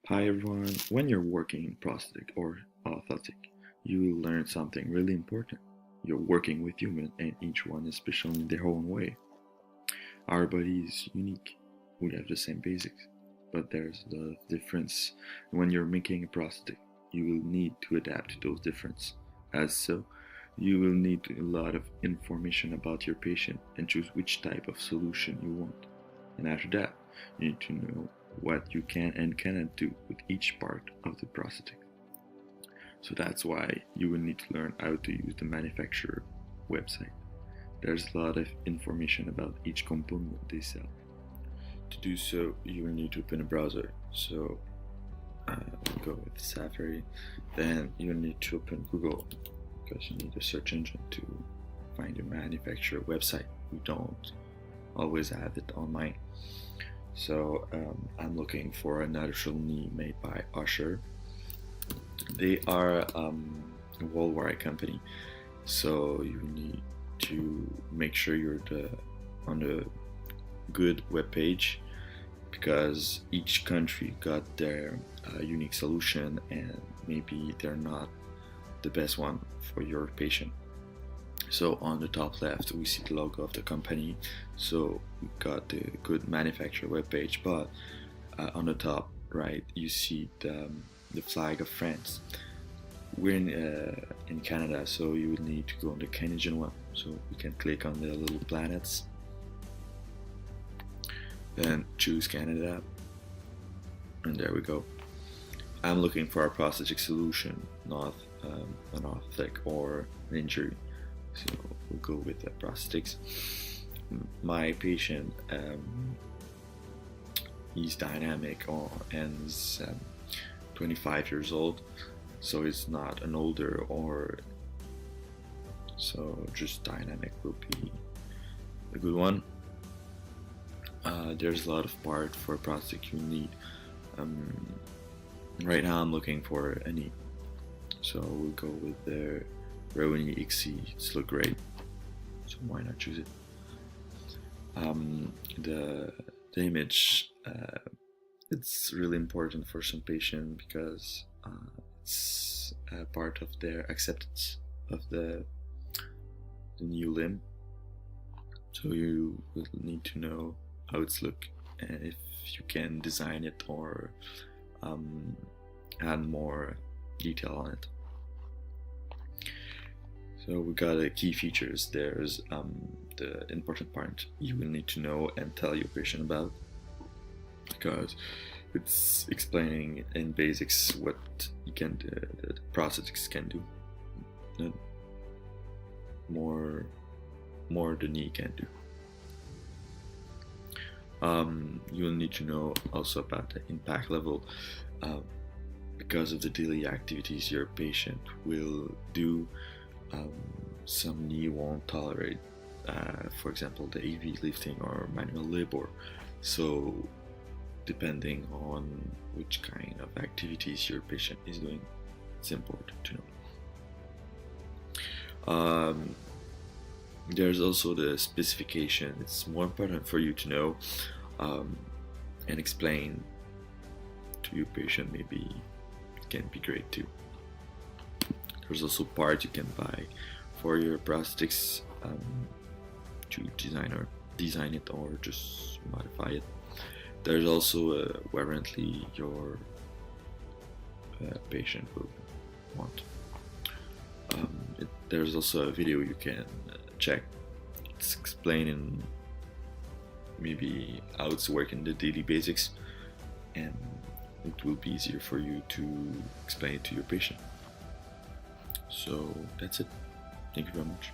Hi everyone. When you're working in prosthetic or orthotic, you will learn something really important. You're working with humans and each one is special in their own way. Our body is unique. We have the same basics, but there's a lot of difference. When you're making a prosthetic, you will need to adapt to those differences. As so, you will need a lot of information about your patient and choose which type of solution you want. And after that, you need to know what you can and cannot do with each part of the prosthetic. So that's why you will need to learn how to use the manufacturer website. There's a lot of information about each component they sell. To do so, you will need to open a browser. So go with Safari. Then you need to open Google because you need a search engine to find your manufacturer website. We don't always have it online. So I'm looking for a natural knee made by ssur. They are a worldwide company, so you need to make sure you're on a good web page because each country got their unique solution and maybe they're not the best one for your patient. So on the top left we see the logo of the company, so we got the good manufacturer webpage, but on the top right you see the flag of France. We're in Canada, so you will need to go on the Canadian one, so we can click on the little planets and choose Canada, and there we go. I'm looking for a prosthetic solution, not an orthotic or an injury. So we'll go with the prosthetics. My patient, he's dynamic and is 25 years old, so it's not an older or so just dynamic will be a good one. There's a lot of part for prosthetic you need. Right now I'm looking for a knee, so we'll go with the Roni XC. It's look great, so why not choose it? The image, it's really important for some patient because it's a part of their acceptance of the new limb. So you will need to know how it's look and if you can design it or add more detail on it. So we got the key features. There's the important part you will need to know and tell your patient about, because it's explaining in basics what you can do, the prosthetics can do, and more the knee can do. You'll need to know also about the impact level, because of the daily activities your patient will do. Some knee won't tolerate, for example, the heavy lifting or manual labor. So depending on which kind of activities your patient is doing, it's important to know. There's also the specification. It's more important for you to know and explain to your patient. Maybe it can be great too. There's also parts you can buy for your prosthetics to design it or just modify it. There's also a warranty your patient will want. There's also a video you can check. It's explaining maybe how it's working, the daily basics, and it will be easier for you to explain it to your patient. So that's it. Thank you very much.